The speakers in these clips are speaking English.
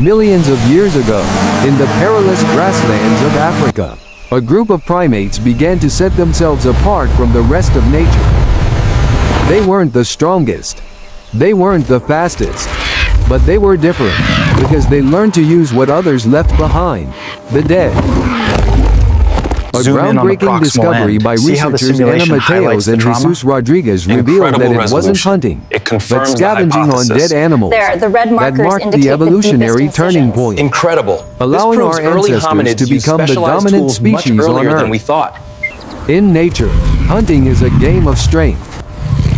Millions of years ago, in the perilous grasslands of Africa, a group of primates began to set themselves apart from the rest of nature. They weren't the strongest. They weren't the fastest. But they were different, because they learned to use what others left behind, the dead. A groundbreaking discovery by researchers Ana Mateos and Jesus Rodriguez revealed that it wasn't hunting, but scavenging on dead animals the red that marked the evolutionary turning point. Incredible. Allowing our ancestors to become the dominant species on Earth. We thought. In nature, hunting is a game of strength.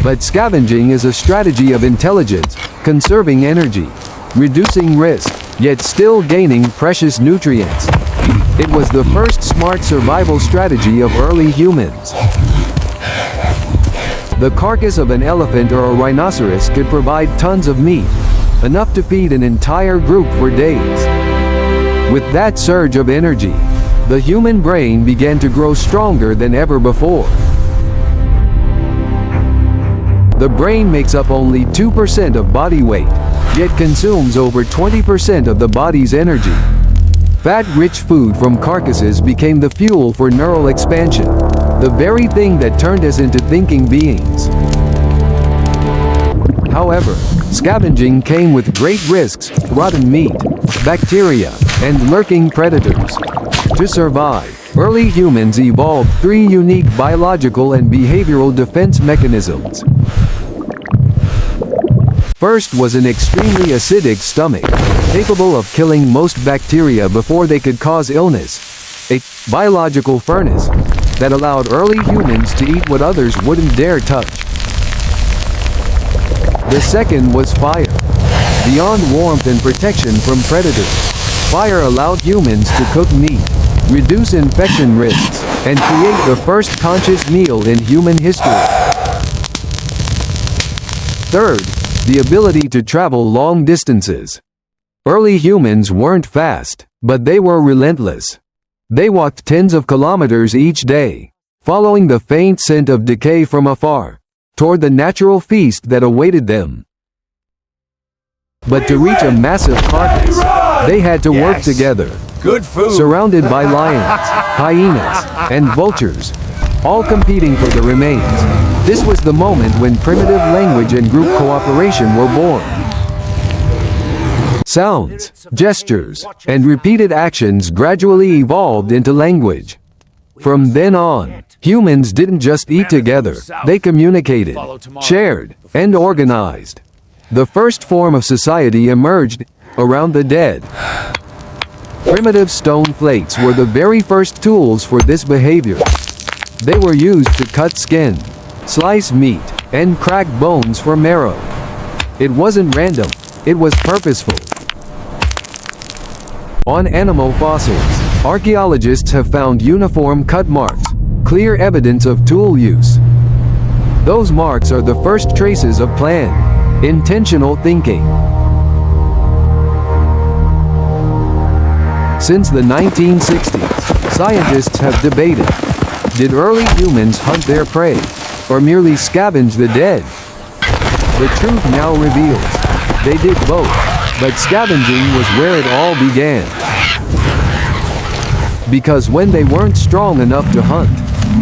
But scavenging is a strategy of intelligence, conserving energy, reducing risk, yet still gaining precious nutrients. It was the first smart survival strategy of early humans. The carcass of an elephant or a rhinoceros could provide tons of meat, enough to feed an entire group for days. With that surge of energy, the human brain began to grow stronger than ever before. The brain makes up only 2% of body weight, yet consumes over 20% of the body's energy. Fat-rich food from carcasses became the fuel for neural expansion, the very thing that turned us into thinking beings. However, scavenging came with great risks: rotten meat, bacteria, and lurking predators. To survive, early humans evolved 3 unique biological and behavioral defense mechanisms. First was an extremely acidic stomach, capable of killing most bacteria before they could cause illness. A biological furnace that allowed early humans to eat what others wouldn't dare touch. The second was fire. Beyond warmth and protection from predators, fire allowed humans to cook meat, reduce infection risks, and create the first conscious meal in human history. Third, the ability to travel long distances. Early humans weren't fast, but they were relentless. They walked tens of kilometers each day, following the faint scent of decay from afar, toward the natural feast that awaited them. But to reach a massive carcass, they had to work together. Good food. Surrounded by lions, hyenas, and vultures, all competing for the remains. This was the moment when primitive language and group cooperation were born. Sounds, gestures, and repeated actions gradually evolved into language. From then on, humans didn't just eat together, they communicated, shared, and organized. The first form of society emerged around the dead. Primitive stone flakes were the very first tools for this behavior. They were used to cut skin, slice meat, and crack bones for marrow. It wasn't random, it was purposeful. On animal fossils, archaeologists have found uniform cut marks, clear evidence of tool use. Those marks are the first traces of planned, intentional thinking. Since the 1960s, scientists have debated: did early humans hunt their prey, or merely scavenge the dead? The truth now reveals, they did both, but scavenging was where it all began. Because when they weren't strong enough to hunt,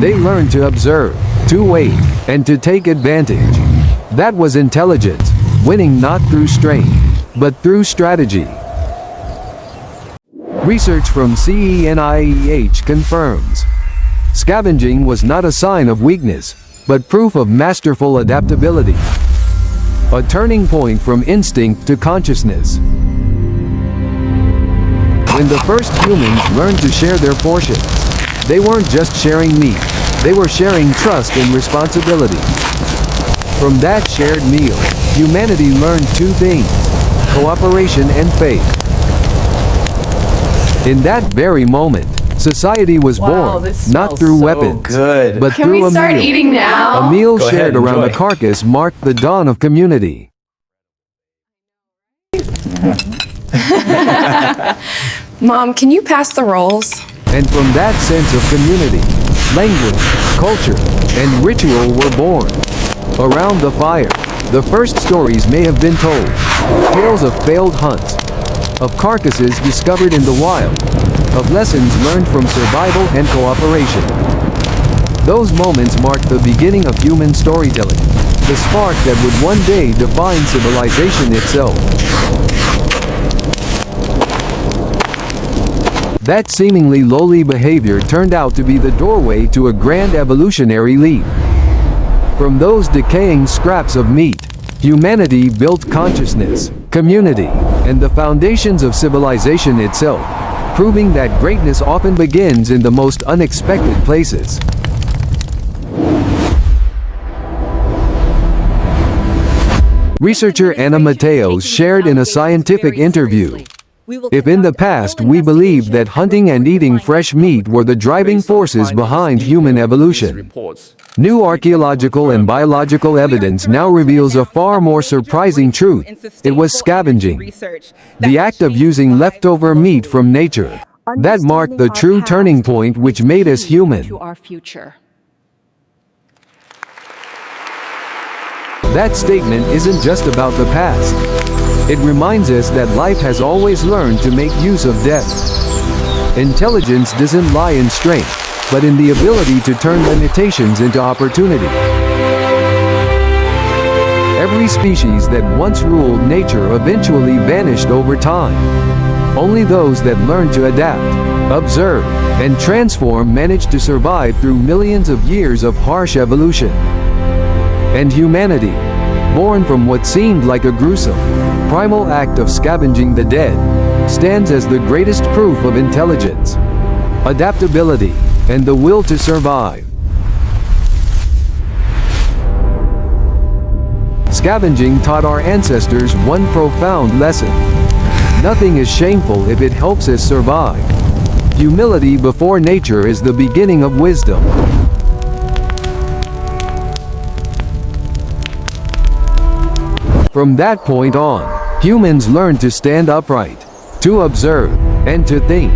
they learned to observe, to wait, and to take advantage. That was intelligence, winning not through strength, but through strategy. Research from CENIEH confirms scavenging was not a sign of weakness, but proof of masterful adaptability. A turning point from instinct to consciousness. When the first humans learned to share their portions, they weren't just sharing meat, they were sharing trust and responsibility. From that shared meal, humanity learned 2 things: cooperation and faith. In that very moment, society was born, not through weapons, but Can through we a start meal. eating now? A meal Go shared ahead, around enjoy. a carcass marked the dawn of community. Mom, can you pass the rolls? And from that sense of community, language, culture, and ritual were born. Around the fire, the first stories may have been told. Tales of failed hunts, of carcasses discovered in the wild, of lessons learned from survival and cooperation. Those moments marked the beginning of human storytelling, the spark that would one day define civilization itself. That seemingly lowly behavior turned out to be the doorway to a grand evolutionary leap. From those decaying scraps of meat, humanity built consciousness, community, and the foundations of civilization itself, proving that greatness often begins in the most unexpected places. Researcher Anna Mateos shared in a scientific interview, "If in the past we believed that hunting and eating fresh meat were the driving forces behind human evolution, new archaeological and biological evidence now reveals a far more surprising truth. It was scavenging. The act of using leftover meat from nature. That marked the true turning point which made us human." That statement isn't just about the past. It reminds us that life has always learned to make use of death. Intelligence doesn't lie in strength, but in the ability to turn limitations into opportunity. Every species that once ruled nature eventually vanished over time. Only those that learned to adapt, observe, and transform managed to survive through millions of years of harsh evolution. And humanity, born from what seemed like a gruesome, primal act of scavenging the dead, stands as the greatest proof of intelligence, adaptability, and the will to survive. Scavenging taught our ancestors one profound lesson. Nothing is shameful if it helps us survive. Humility before nature is the beginning of wisdom. From that point on, humans learned to stand upright, to observe, and to think.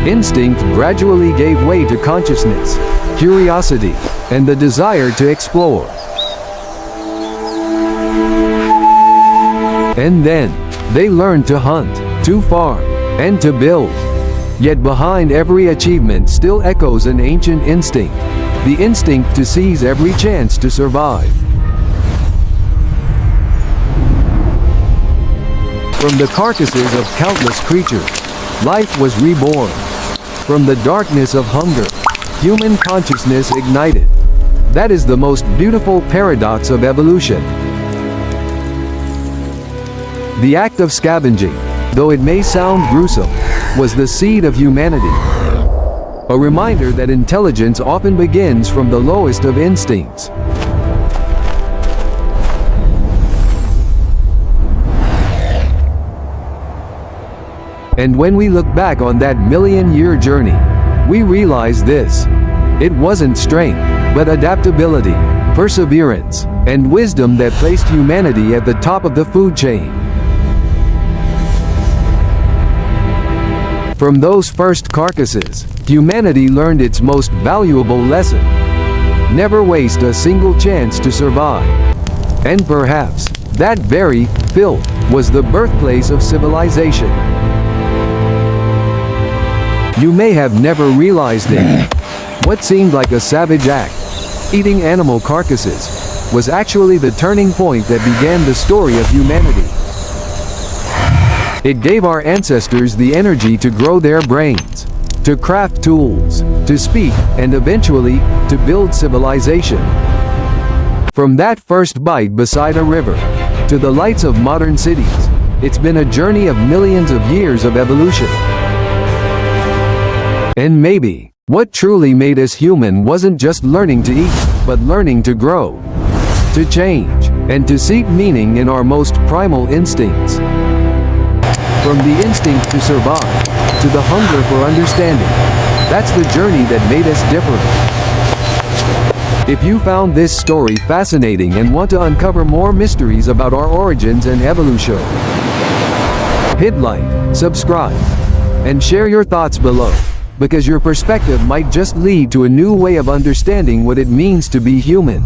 Instinct gradually gave way to consciousness, curiosity, and the desire to explore. And then, they learned to hunt, to farm, and to build. Yet behind every achievement still echoes an ancient instinct, the instinct to seize every chance to survive. From the carcasses of countless creatures, life was reborn. From the darkness of hunger, human consciousness ignited. That is the most beautiful paradox of evolution. The act of scavenging, though it may sound gruesome, was the seed of humanity. A reminder that intelligence often begins from the lowest of instincts. And when we look back on that million-year journey, we realize this. It wasn't strength, but adaptability, perseverance, and wisdom that placed humanity at the top of the food chain. From those first carcasses, humanity learned its most valuable lesson. Never waste a single chance to survive. And perhaps, that very filth was the birthplace of civilization. You may have never realized it. What seemed like a savage act, eating animal carcasses, was actually the turning point that began the story of humanity. It gave our ancestors the energy to grow their brains, to craft tools, to speak, and eventually, to build civilization. From that first bite beside a river, to the lights of modern cities, it's been a journey of millions of years of evolution. And maybe, what truly made us human wasn't just learning to eat, but learning to grow, to change, and to seek meaning in our most primal instincts. From the instinct to survive, to the hunger for understanding, that's the journey that made us different. If you found this story fascinating and want to uncover more mysteries about our origins and evolution, hit like, subscribe, and share your thoughts below. Because your perspective might just lead to a new way of understanding what it means to be human.